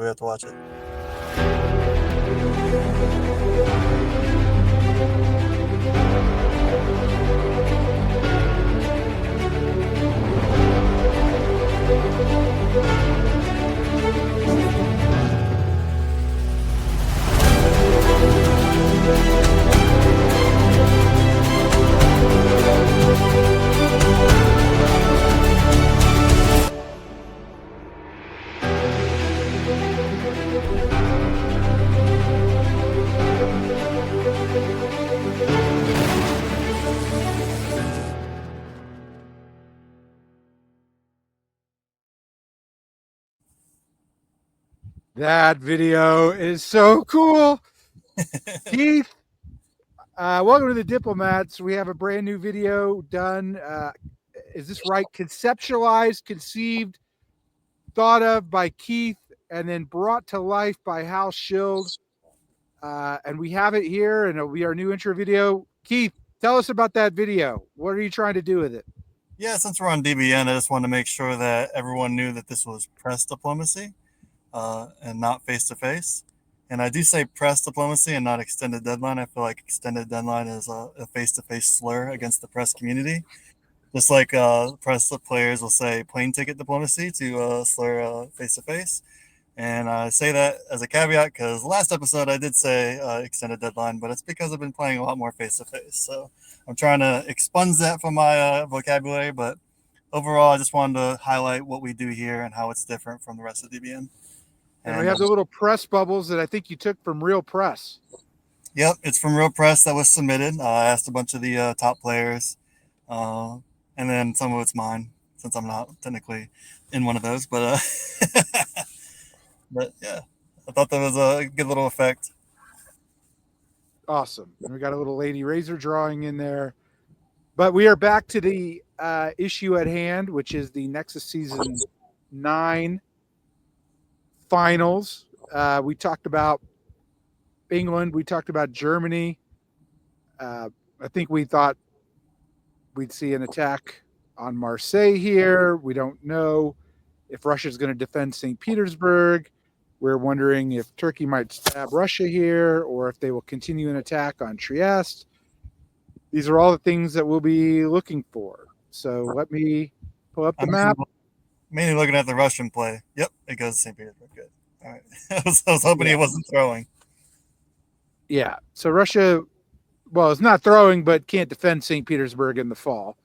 we have to watch it. That video is so cool. Keith, welcome to the Diplomats. We have a brand new video done. Is this right? Conceptualized, conceived, thought of by Keith, and then brought to life by Hal Schild. And we have it here, and it'll be our new intro video. Keith, tell us about that video. What are you trying to do with it? Yeah, since we're on DBN, I just wanted to make sure that everyone knew that this was press diplomacy and not face-to-face. And I do say press diplomacy and not extended deadline. I feel like extended deadline is a face-to-face slur against the press community. Just like press players will say plane ticket diplomacy to slur face-to-face. And I say that as a caveat because last episode I did say extended deadline, but it's because I've been playing a lot more face-to-face. So I'm trying to expunge that from my vocabulary. But overall, I just wanted to highlight what we do here and how it's different from the rest of DBN. And we have the little press bubbles that I think you took from Real Press. Yep, it's from Real Press that was submitted. I asked a bunch of the top players, and then some of it's mine since I'm not technically in one of those. But but yeah, I thought that was a good little effect. Awesome. And we got a little Lady Razor drawing in there. But we are back to the issue at hand, which is the Nexus Season 9 finals. We talked about England. We talked about Germany. I think we thought we'd see an attack on Marseille here. We don't know if Russia's going to defend St. Petersburg. We're wondering if Turkey might stab Russia here or if they will continue an attack on Trieste. These are all the things that we'll be looking for. So let me pull up the map. Mainly looking at the Russian play. Yep, it goes to St. Petersburg. Good. All right. I was hoping he wasn't throwing. Yeah. So Russia, well, it's not throwing, but can't defend St. Petersburg in the fall.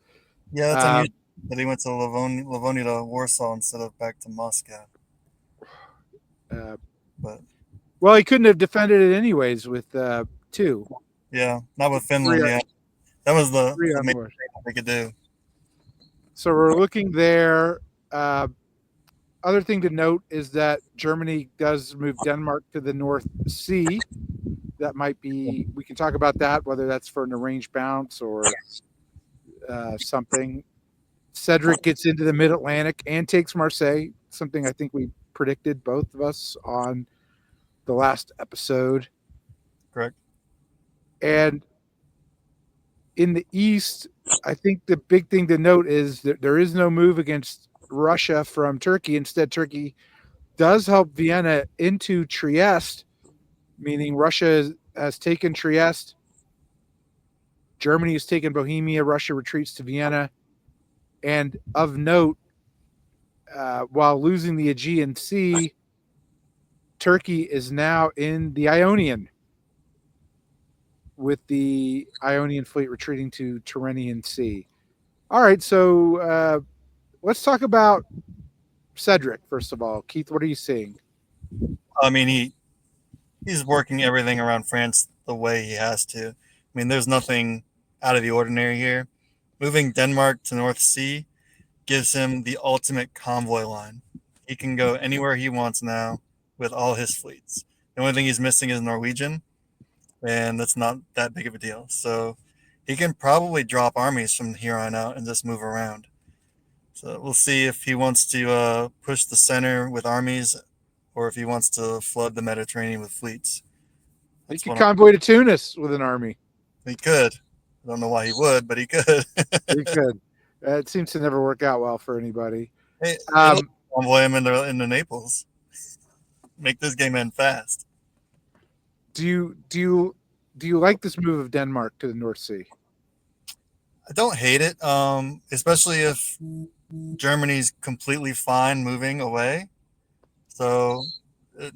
Yeah, that's unusual that he went to Livonia to Warsaw instead of back to Moscow. But well, he couldn't have defended it anyways with 2. Yeah, not with Finland. Yeah, that was the main thing we could do. So we're looking there. Other thing to note is that Germany does move Denmark to the North Sea. That might be, we can talk about that, whether that's for an arranged bounce or something. Cedric gets into the Mid-Atlantic and takes Marseille, something I think we predicted, both of us, on the last episode. Correct. And in the East, I think the big thing to note is that there is no move against Russia from Turkey. Instead, Turkey does help Vienna into Trieste, meaning Russia has taken Trieste. Germany has taken Bohemia. Russia retreats to Vienna. And of note, while losing the Aegean Sea, Turkey is now in the Ionian, with the Ionian fleet retreating to Tyrrhenian Sea. All right, so let's talk about Cedric, first of all. Keith, what are you seeing? I mean, he's working everything around France the way he has to. I mean, there's nothing out of the ordinary here. Moving Denmark to North Sea gives him the ultimate convoy line. He can go anywhere he wants now with all his fleets. The only thing he's missing is Norwegian, and that's not that big of a deal. So he can probably drop armies from here on out and just move around. So we'll see if he wants to push the center with armies or if he wants to flood the Mediterranean with fleets. He could convoy to Tunis with an army. He could. I don't know why he would, but he could. He could. It seems to never work out well for anybody. Convoy him into Naples. make this game end fast. Do you like this move of Denmark to the North Sea? I don't hate it, especially if Germany's completely fine moving away. So uh,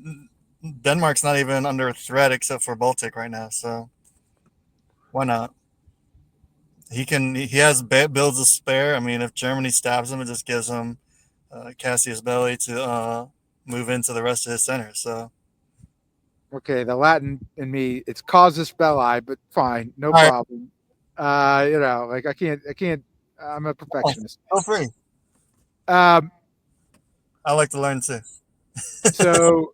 Denmark's not even under threat except for Baltic right now. So why not? He has builds to spare. I mean, if Germany stabs him, it just gives him Cassius Belli to move into the rest of his center. So Okay, the Latin in me, it's casus belli, but fine, no all right, problem. Like I can't. I'm a perfectionist. feel free. Um, I like to learn too. so,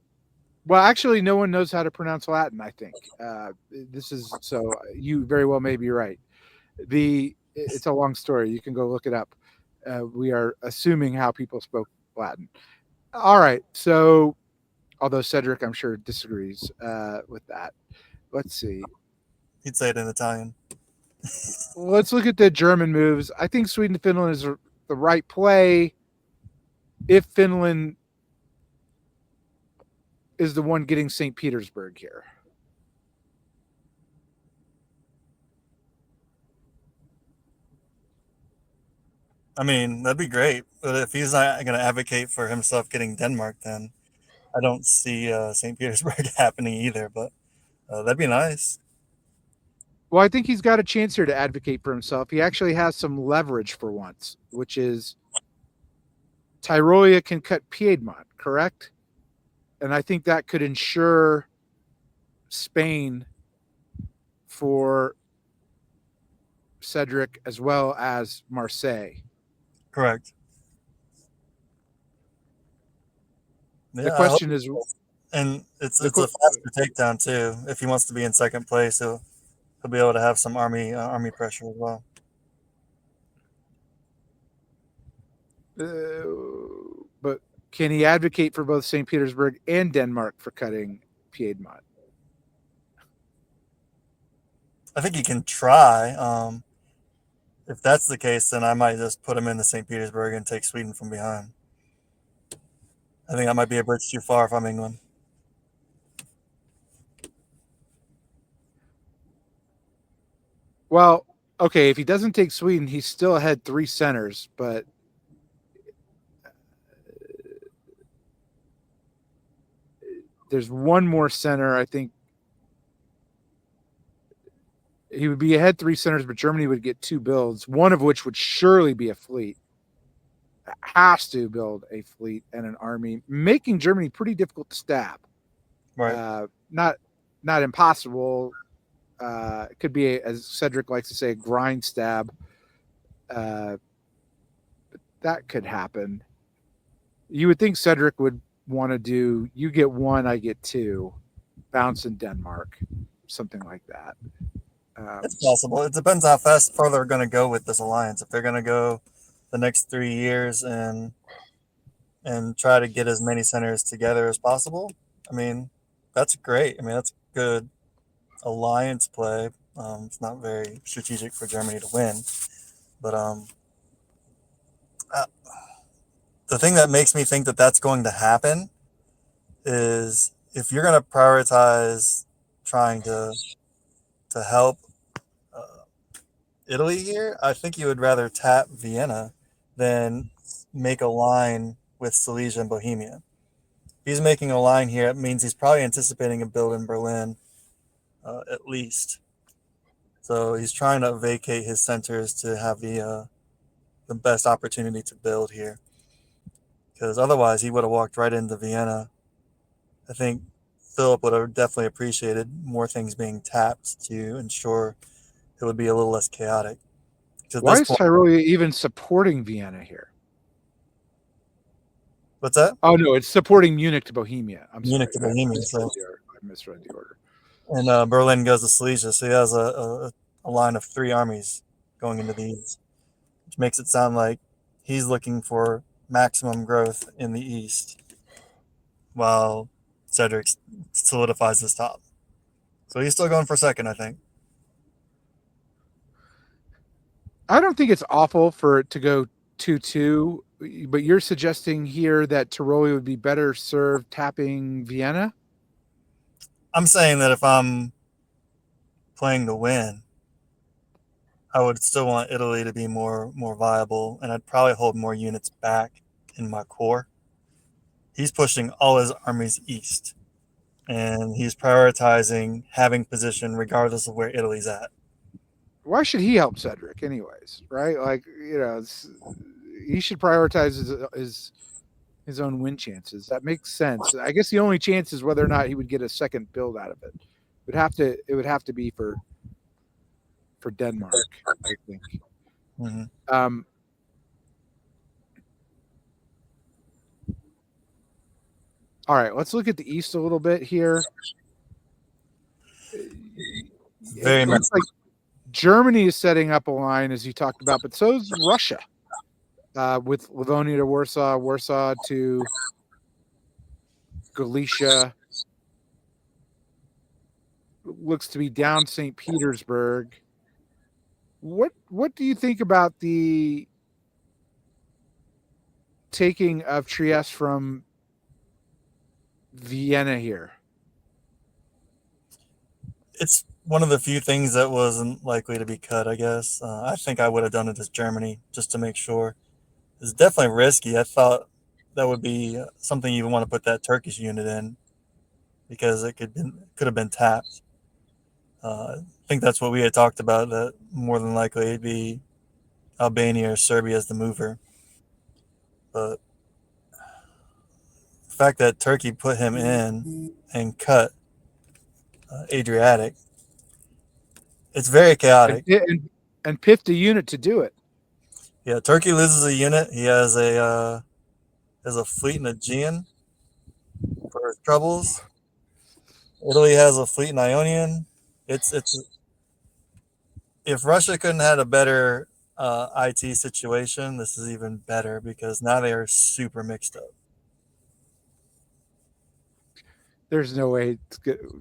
well, actually, no one knows how to pronounce Latin. I think this is so. You very well may be right. It's a long story. You can go look it up. We are assuming how people spoke Latin. All right. So, although Cedric, I'm sure, disagrees with that. Let's see. He'd say it in Italian. Let's look at the German moves. I think Sweden Finland is the right play if Finland is the one getting St. Petersburg here. I mean, that'd be great. But if he's not going to advocate for himself getting Denmark, then I don't see St. Petersburg happening either. But that'd be nice. Well, I think he's got a chance here to advocate for himself. He actually has some leverage for once, which is Tyrolia can cut Piedmont, correct? And I think that could ensure Spain for Cedric as well as Marseille. Correct. The Yeah, I hope. question is And it's the it's a faster takedown too. If he wants to be in second place, he'll be able to have some army pressure as well. but can he advocate for both St. Petersburg and Denmark for cutting Piedmont? I think he can try. If that's the case, then I might just put him in the St. Petersburg and take Sweden from behind. I think that might be a bridge too far if I'm England. Well, okay, if he doesn't take Sweden, he's still ahead 3 centers, but there's one more center. I think he would be ahead 3 centers, but Germany would get 2 builds, one of which would surely be a fleet. Has to build a fleet and an army, making Germany pretty difficult to stab. Right. Not impossible. It could be, as Cedric likes to say, a grind stab. But that could happen. You would think Cedric would want to do, you get 1, I get 2, bounce in Denmark, something like that. It's possible. It depends how far they're going to go with this alliance. If they're going to go the next 3 years and try to get as many centers together as possible, I mean, that's great. I mean, that's good alliance play. It's not very strategic for Germany to win, but uh, the thing that makes me think that that's going to happen is if you're going to prioritize trying to help uh, Italy here, I think you would rather tap Vienna than make a line with Silesia and Bohemia. If he's making a line here, it means he's probably anticipating a build in Berlin at least. So he's trying to vacate his centers to have the best opportunity to build here. Because otherwise, he would have walked right into Vienna. I think Philip would have definitely appreciated more things being tapped to ensure it would be a little less chaotic. At Why this is point, Tyrolia even supporting Vienna here? what's that? Oh no, it's supporting Munich to Bohemia. I'm Munich sorry, to Bohemia. So, I misread the order. and Berlin goes to Silesia. So he has a line of 3 armies going into the east, which makes it sound like he's looking for maximum growth in the east, while Cedric solidifies his top. So he's still going for second, I think. I don't think it's awful for it to go 2-2, but you're suggesting here that Tiroli would be better served tapping Vienna? I'm saying that if I'm playing to win, I would still want Italy to be more viable, and I'd probably hold more units back in my core. He's pushing all his armies east, and he's prioritizing having position regardless of where Italy's at. Why should he help Cedric, anyways? Right? Like, he should prioritize his own win chances. That makes sense. I guess the only chance is whether or not he would get a second build out of it. It would have to be for Denmark, I think. Mm-hmm. All right, let's look at the East a little bit here. Very much. It's like Germany is setting up a line, as you talked about, but so is Russia, with Livonia to Warsaw, Warsaw to Galicia. Looks to be down St. Petersburg. What do you think about the taking of Trieste from Vienna here? It's one of the few things that wasn't likely to be cut, I guess. I think I would have done it as Germany just to make sure. It's definitely risky. I thought that would be something you would want to put that Turkish unit in because it could have been tapped. I think that's what we had talked about, that more than likely it'd be Albania or Serbia as the mover. But the fact that Turkey put him in and cut Adriatic, it's very chaotic. And piffed a unit to do it. Yeah, Turkey loses a unit. He has a fleet in Aegean for his troubles. Italy has a fleet in Ionian. It's if Russia couldn't have had a better IT situation, this is even better because now they are super mixed up. There's no way.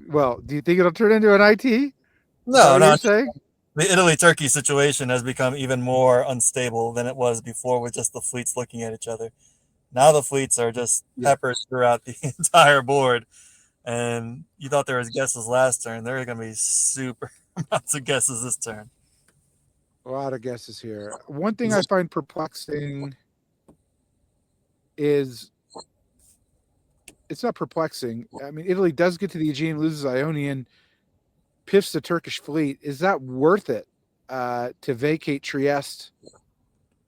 Well, do you think it'll turn into an IT? Is that No, what no. you're saying? The Italy-Turkey situation has become even more unstable than it was before with just the fleets looking at each other. Now the fleets are just peppered throughout the entire board. And you thought there was guesses last turn. There are going to be super amounts of guesses this turn. A lot of guesses here. One thing I find perplexing is it's not perplexing. I mean, Italy does get to the Aegean, loses Ionian, piffs the Turkish fleet. Is that worth it to vacate Trieste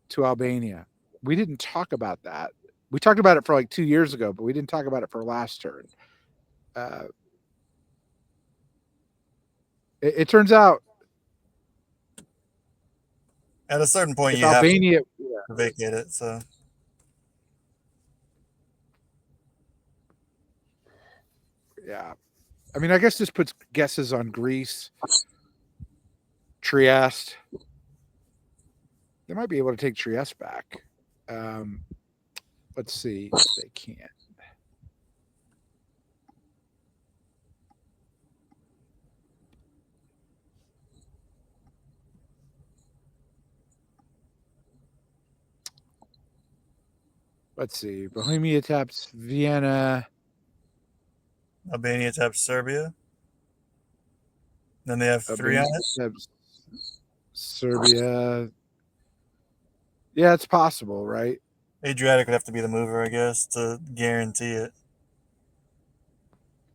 to Albania? We didn't talk about that. We talked about it for like 2 years ago, but we didn't talk about it for last turn. It turns out at a certain point you Albania, have to vacate it. So yeah, I mean, I guess this puts guesses on Greece, Trieste. They might be able to take Trieste back. Let's see if they can. Let's see. Bohemia taps Vienna. Albania taps Serbia. Then they have three on it. Serbia. Yeah, it's possible, right? Adriatic would have to be the mover, I guess, to guarantee it.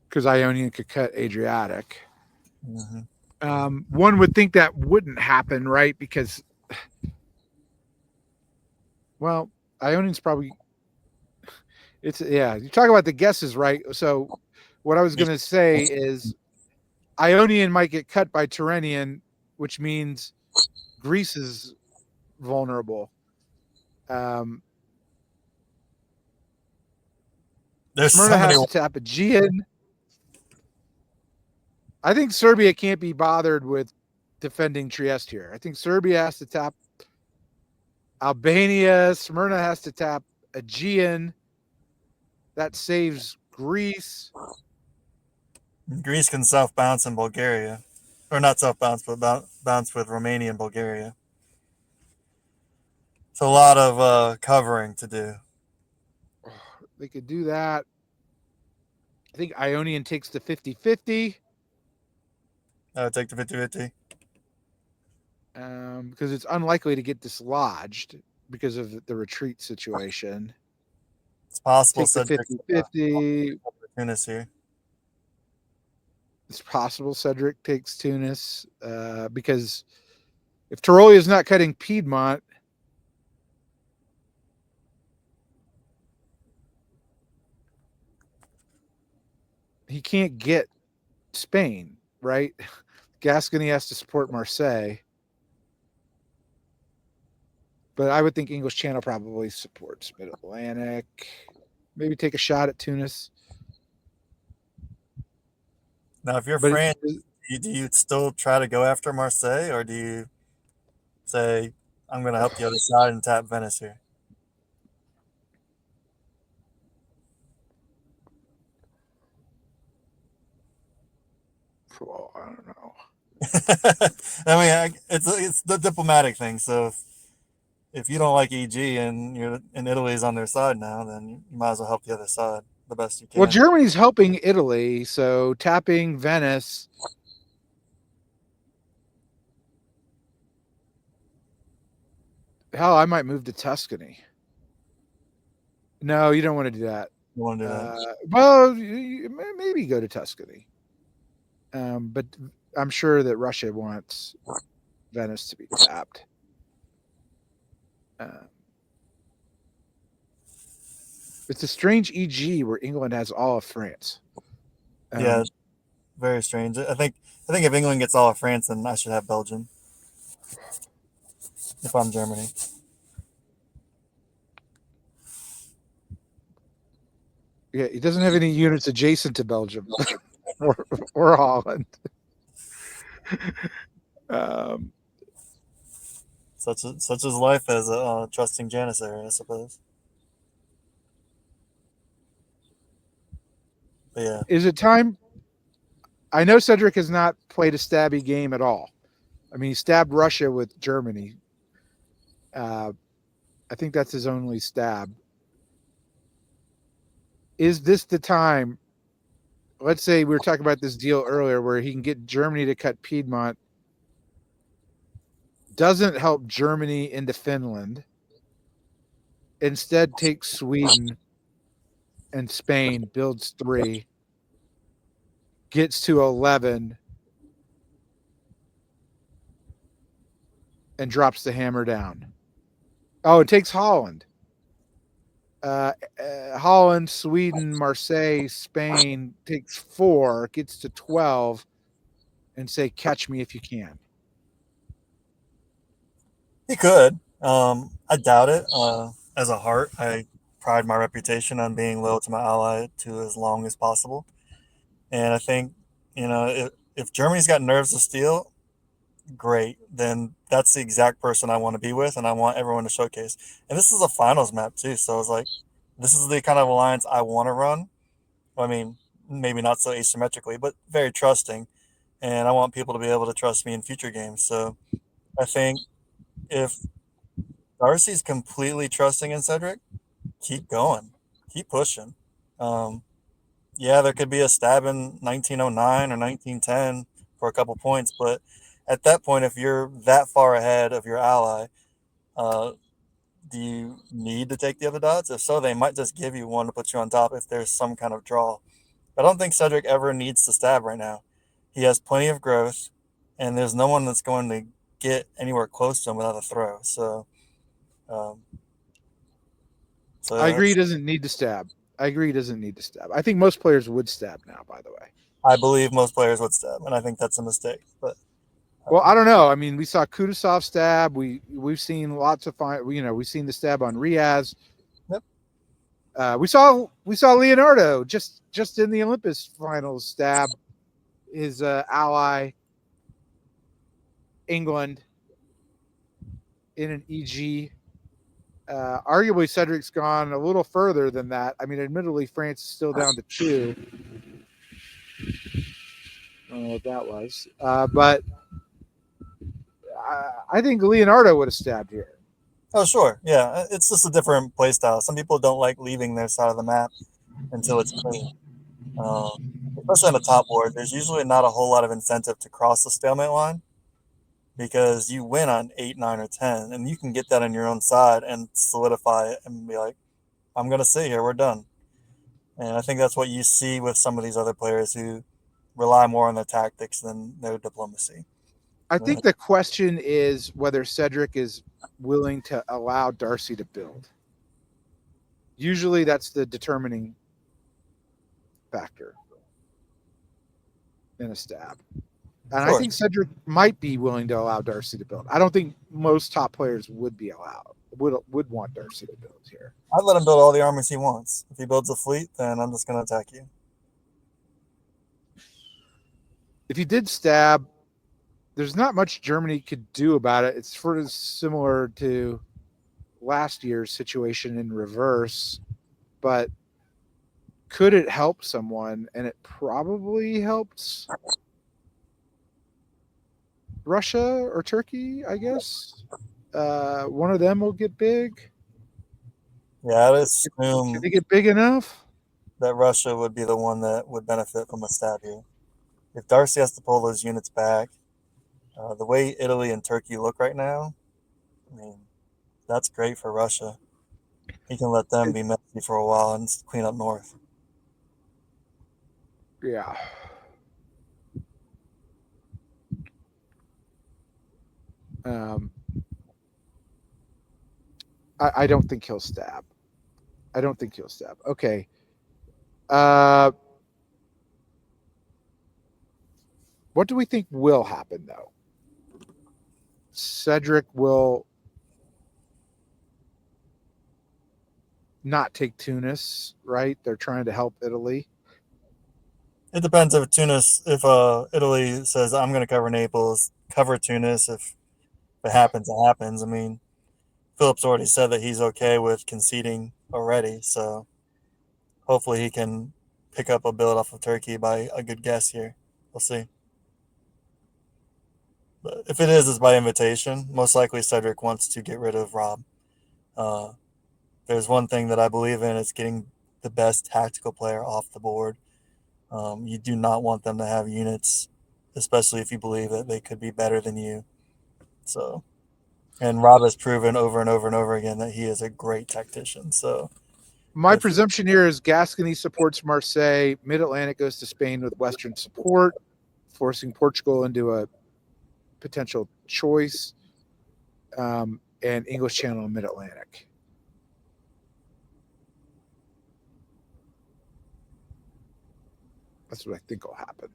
Because Ionian could cut Adriatic. Mm-hmm. One would think that wouldn't happen, right? Because, well, Ionian's probably... you talk about the guesses, right? So what I was going to say is Ionian might get cut by Tyrrhenian, which means Greece is vulnerable. Smyrna has to tap Aegean. I think Serbia can't be bothered with defending Trieste here. I think Serbia has to tap Albania. Smyrna has to tap Aegean. That saves Greece. Greece can self-bounce in Bulgaria. Or not self-bounce, but bounce with Romania and Bulgaria. So a lot of covering to do. They could do that. I think Ionian takes the 50-50 I would take the 50-50. because it's unlikely to get dislodged because of the retreat situation. It's possible Take the Cedric's 50-50. opportunist here. It's possible Cedric takes Tunis because if Tiroli is not cutting Piedmont, he can't get Spain, right? Gascony has to support Marseille. But I would think English Channel probably supports Mid Atlantic. Maybe take a shot at Tunis. Now, if you're But France, do you still try to go after Marseille, or do you say, I'm going to help the other side and tap Venice here? well, I don't know. I mean, it's the diplomatic thing. So if you don't like EG and you're in Italy's on their side now, then you might as well help the other side the best you Well, can. Germany's helping Italy, so tapping Venice. Hell, I might move to Tuscany. No, you don't want to do that. You want to do that? Well, maybe go to Tuscany. But I'm sure that Russia wants Venice to be tapped. It's a strange EG where England has all of France. Yeah, very strange. I think if England gets all of France, then I should have Belgium. If I'm Germany. Yeah, he doesn't have any units adjacent to Belgium or Holland. Um, Such as life as a trusting janissary, I suppose. But yeah, is it time? I know Cedric has not played a stabby game at all. I mean, he stabbed Russia with Germany. I think that's his only stab. Is this the time? Let's say we were talking about this deal earlier where he can get Germany to cut Piedmont. Doesn't help Germany into Finland. Instead, takes Sweden and Spain, builds 3, gets to 11, and drops the hammer down. Oh, it takes Holland. Holland, Sweden, Marseille, Spain takes 4, gets to 12, and say, catch me if you can. he could. I doubt it. As a heart, I pride my reputation on being loyal to my ally to as long as possible. And I think, if Germany's got nerves of steel, great. Then that's the exact person I want to be with, and I want everyone to showcase. And this is a finals map too, so it's like this is the kind of alliance I want to run. I mean, maybe not so asymmetrically, but very trusting. And I want people to be able to trust me in future games. So I think if Darcy's completely trusting in Cedric, keep going, keep pushing. Um, yeah, there could be a stab in 1909 or 1910 for a couple points, but at that point, if you're that far ahead of your ally, uh, do you need to take the other dots? If so, they might just give you one to put you on top if there's some kind of draw. I don't think Cedric ever needs to stab right now. He has plenty of growth, and there's no one that's going to get anywhere close to him without a throw. Um, so I yeah, agree he doesn't need to stab. I agree he doesn't need to stab. I think most players would stab now, by the way. I believe most players would stab, and I think that's a mistake. But Well, I don't know. I mean, we saw Kudasov stab. We've seen lots of fine. We've seen the stab on Riaz. yep. We saw Leonardo just in the Olympus finals stab his ally England in an EG. Arguably, Cedric's gone a little further than that. I mean, admittedly, France is still down to 2. I don't know what that was, but I think Leonardo would have stabbed here. Oh, sure. Yeah, it's just a different play style. Some people don't like leaving their side of the map until it's clean. Uh, Especially on the top board, there's usually not a whole lot of incentive to cross the stalemate line because you win on 8, 9, or 10, and you can get that on your own side and solidify it and be like, I'm going to sit here, we're done. And I think that's what you see with some of these other players who rely more on their tactics than their diplomacy. I think the question is whether Cedric is willing to allow Darcy to build. Usually that's the determining factor in a stab. And I Sure. think Cedric might be willing to allow Darcy to build. I don't think most top players would be allowed, would want Darcy to build here. I'd let him build all the armies he wants. If he builds a fleet, then I'm just going to attack you. If you did stab, there's not much Germany could do about it. It's sort of similar to last year's situation in reverse, but could it help someone? And it probably helps Russia or Turkey, I guess. One of them will get big. Yeah, I'd Can assume they get big enough? that Russia would be the one that would benefit from a stab here. If Darcy has to pull those units back, the way Italy and Turkey look right now, I mean, that's great for Russia. He can let them be messy for a while and clean up north. Yeah. Um, I don't think he'll stab. I don't think he'll stab. Okay. Uh, what do we think will happen, though? Cedric will not take Tunis, right? They're trying to help Italy. It depends if Italy says I'm going to cover Naples, cover Tunis. If it happens, it happens. I mean, Philip's already said that he's okay with conceding already, so hopefully he can pick up a build off of Turkey by a good guess here. We'll see. But if it is, it's by invitation. Most likely, Cedric wants to get rid of Rob. Uh, there's one thing that I believe in: it's getting the best tactical player off the board. You do not want them to have units, especially if you believe that they could be better than you. So, and Rob has proven over and over and over again that he is a great tactician. So, My if presumption here is Gascony supports Marseille. Mid Atlantic goes to Spain with Western support, forcing Portugal into a potential choice, and English Channel and Mid Atlantic. That's what I think will happen.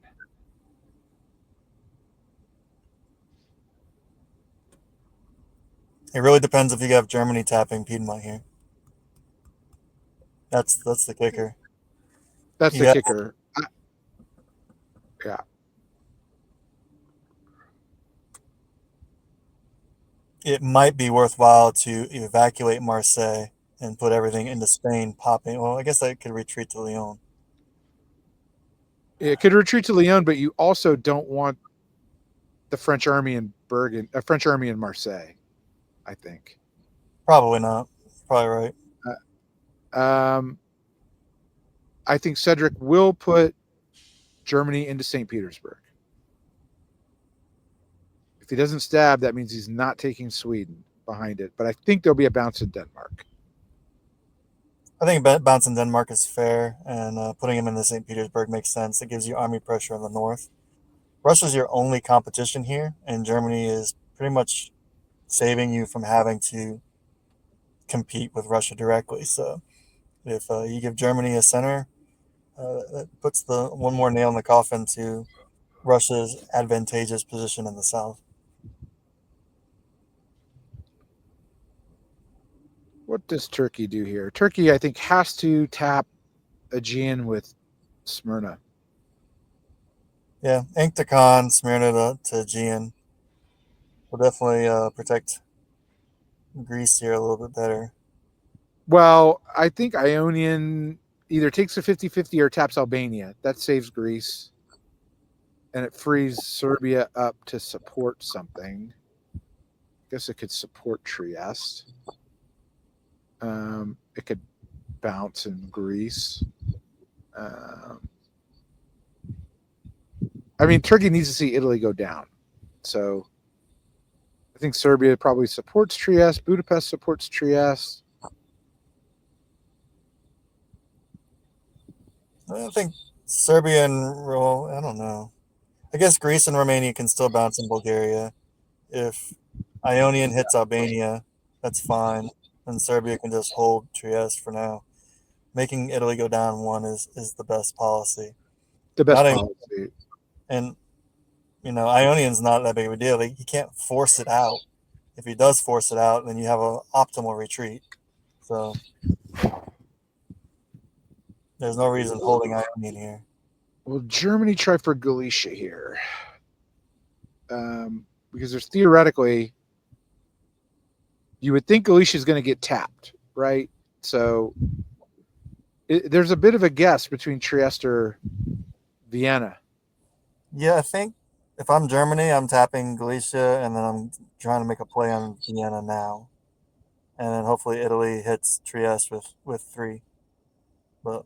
it really depends if you have Germany tapping Piedmont here. That's the kicker. That's the Yeah, kicker. Yeah. it might be worthwhile to evacuate Marseille and put everything into Spain. Popping. Well, I guess I could retreat to Lyon. It could retreat to Lyon, but you also don't want the French army in Bergen, a French army in Marseille, I think. Probably not. Probably right. Um, I think Cedric will put Germany into St. Petersburg. If he doesn't stab, that means he's not taking Sweden behind it. But I think there'll be a bounce in Denmark. I think bouncing Denmark is fair, and putting him in the St. Petersburg makes sense. It gives you army pressure in the north. Russia's your only competition here, and Germany is pretty much saving you from having to compete with Russia directly. So if you give Germany a center, that puts the one more nail in the coffin to Russia's advantageous position in the south. What does Turkey do here? Turkey, I think, has to tap Aegean with Smyrna. Yeah, Ink to Khan, Smyrna to Aegean will definitely protect Greece here a little bit better. Well, I think Ionian either takes a 50-50 or taps Albania. That saves Greece. And it frees Serbia up to support something. guess it could support Trieste. It could bounce in Greece. I mean, Turkey needs to see Italy go down. So I think Serbia probably supports Trieste. Budapest supports Trieste. I think Serbia and, well, I don't know. I guess Greece and Romania can still bounce in Bulgaria. If Ionian hits Albania, that's fine. And Serbia can just hold Trieste for now. Making Italy go down one is the best policy. The best Not a, policy. and Ionian's not that big of a deal. He can't force it out. If he does force it out, then you have an optimal retreat. So there's no reason holding Ionian here. Will Germany try for Galicia here? Because there's theoretically, you would think Galicia is going to get tapped, right? So there's a bit of a guess between Trieste or Vienna. Yeah, I think if I'm Germany, I'm tapping Galicia, and then I'm trying to make a play on Vienna now, and then hopefully Italy hits Trieste with 3. But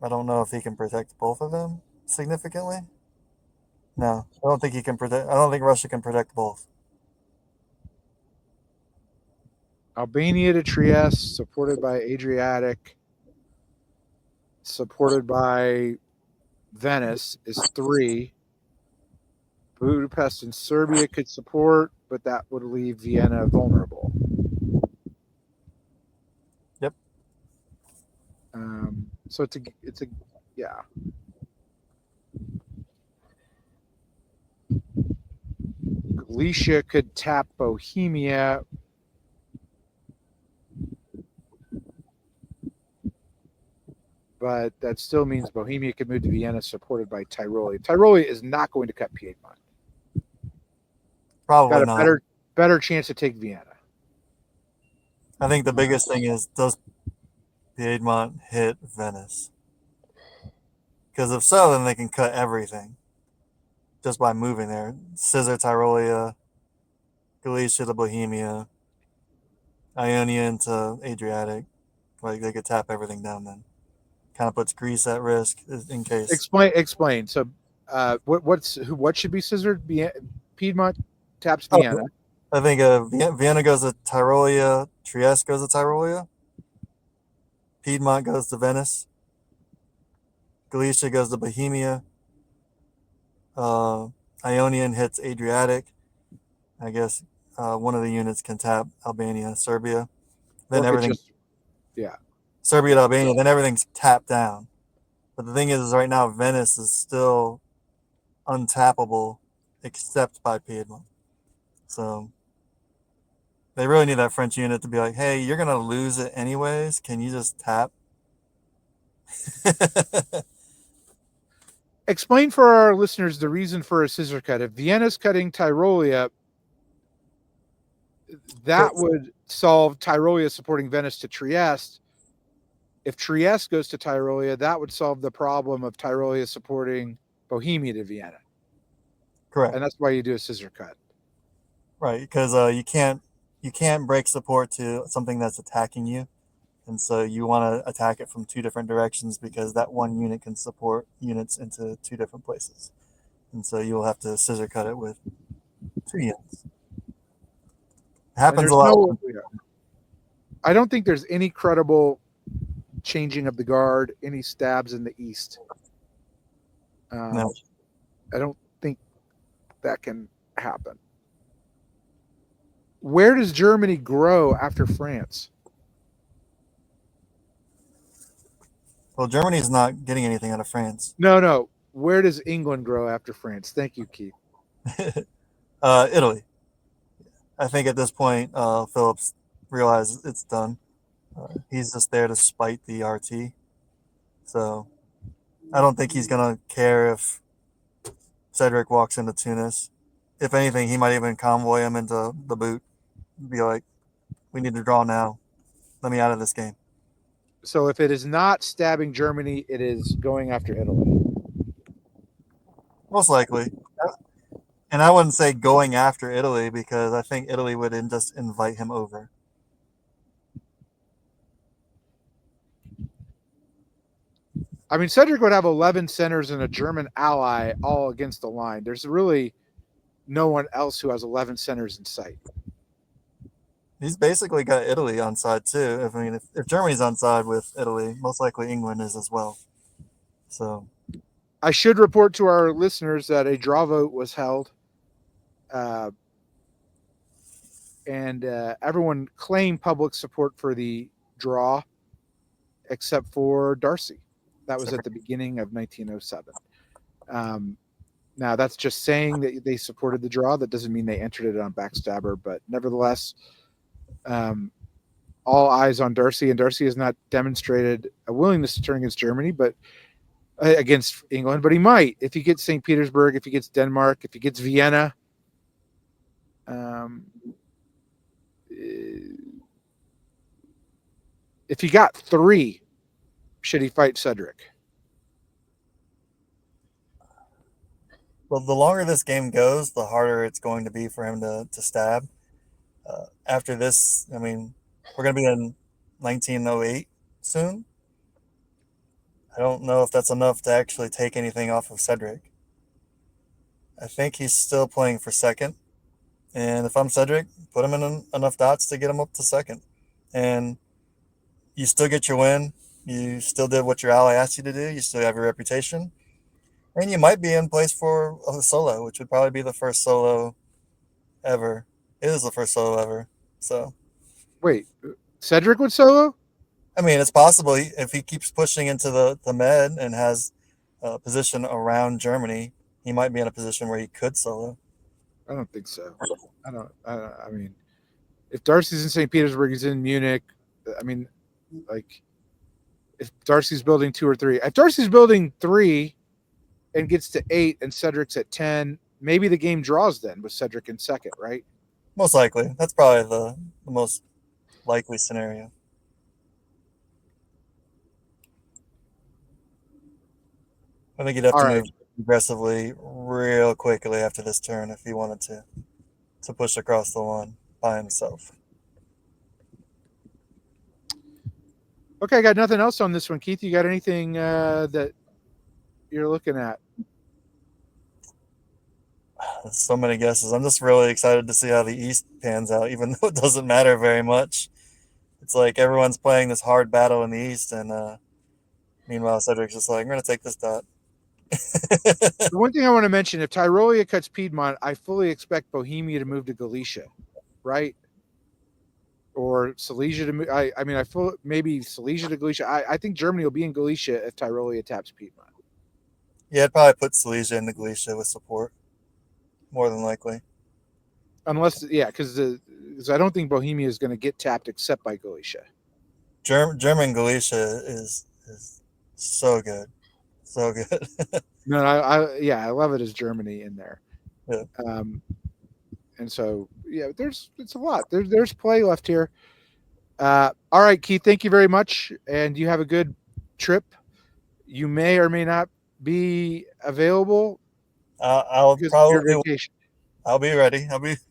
I don't know if he can protect both of them significantly. No, I don't think he can protect. I don't think Russia can protect both. Albania to Trieste, supported by Adriatic, supported by Venice, is 3. Budapest and Serbia could support, but that would leave Vienna vulnerable. Yep. So it's a yeah. Galicia could tap Bohemia. But that still means Bohemia could move to Vienna, supported by Tyrolia. Tyrolia is not going to cut Piedmont. Probably Got a not. better chance to take Vienna. I think the biggest thing is, does Piedmont hit Venice? Because if so, then they can cut everything just by moving there. Scissor Tyrolia, Galicia to Bohemia, Ionian to Adriatic. Like, they could tap everything down then. Kind of puts Greece at risk in case. Explain. So, what should be scissored? Piedmont taps Vienna. I think Vienna goes to Tyrolia, Trieste goes to Tyrolia, Piedmont goes to Venice, Galicia goes to Bohemia, Ionian hits Adriatic. I guess one of the units can tap Albania, Serbia. Then everything. Serbia to Albania, then everything's tapped down. But the thing is right now Venice is still untappable except by Piedmont. So they really need that French unit to be like, hey, you're going to lose it anyways. Can you just tap? Explain for our listeners the reason for a scissor cut. If Vienna's cutting Tyrolia, that would solve Tyrolia supporting Venice to Trieste. If Trieste goes to Tyrolia, that would solve the problem of Tyrolia supporting Bohemia to Vienna. Correct. And that's why you do a scissor cut. Right, because you can't break support to something that's attacking you. And so you want to attack it from 2 different directions because that one unit can support units into 2 different places. And so you will have to scissor cut it with 2 units. It happens a lot. I don't think there's any credible changing of the guard, any stabs in the east. No. I don't think that can happen. Where does Germany grow after France? Well, Germany's not getting anything out of France. No. Where does England grow after France? Thank you, Keith. Italy. I think at this point, Phillips realizes it's done. He's just there to spite the RT. So I don't think he's going to care if Cedric walks into Tunis. If anything, he might even convoy him into the boot. Be like, we need to draw now. Let me out of this game. So if it is not stabbing Germany, it is going after Italy. Most likely. And I wouldn't say going after Italy because I think Italy would just invite him over. I mean, Cedric would have 11 centers and a German ally all against the line. There's really no one else who has 11 centers in sight. He's basically got Italy on side too. I mean, if Germany's on side with Italy, most likely England is as well. So I should report to our listeners that a draw vote was held, uh, and everyone claimed public support for the draw, except for Darcy. That was at the beginning of 1907. Now, that's just saying that they supported the draw. That doesn't mean they entered it on Backstabber, but nevertheless, all eyes on Darcy, and Darcy has not demonstrated a willingness to turn against Germany, but against England, but he might if he gets St. Petersburg, if he gets Denmark, if he gets Vienna. If he got 3, should he fight Cedric? well, the longer this game goes, the harder it's going to be for him to stab. After this, I mean, we're going to be in 1908 soon. I don't know if that's enough to actually take anything off of Cedric. I think he's still playing for second. And if I'm Cedric, put him in enough dots to get him up to second. And you still get your win. You still did what your ally asked you to do. You still have your reputation. And you might be in place for a solo, which would probably be the first solo ever. It is the first solo ever. So, Wait, Cedric would solo? I mean, it's possible if he keeps pushing into the med and has a position around Germany, he might be in a position where he could solo. I don't think so. I mean, if Darcy's in St. Petersburg, he's in Munich. I mean, like, if Darcy's building 2 or 3, if Darcy's building 3 and gets to 8 and Cedric's at 10, maybe the game draws then with Cedric in second, right? Most likely. That's probably the most likely scenario. I think he'd have All to right. move aggressively real quickly after this turn if he wanted to push across the line by himself. Okay, I got nothing else on this one. Keith, you got anything that you're looking at? There's so many guesses. I'm just really excited to see how the East pans out, even though it doesn't matter very much. It's like everyone's playing this hard battle in the East, and meanwhile, Cedric's just like, I'm going to take this dot. The one thing I want to mention, if Tyrolia cuts Piedmont, I fully expect Bohemia to move to Galicia, right? Or Silesia to move. I mean, maybe Silesia to Galicia. I think Germany will be in Galicia if Tyrolia taps Piedmont. Yeah, I'd probably put Silesia into Galicia with support, more than likely. Unless, yeah, because I don't think Bohemia is going to get tapped except by Galicia. German Galicia is so good. So good. No, I love it as Germany in there. Yeah. And so, yeah, it's a lot. There's play left here. All right, Keith, thank you very much. And you have a good trip. You may or may not be available. I'll because of probably your vacation. I'll be ready.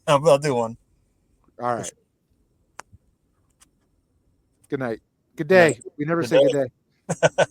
I'll do one. All right. Good night. Good day. We never Good say day. good day.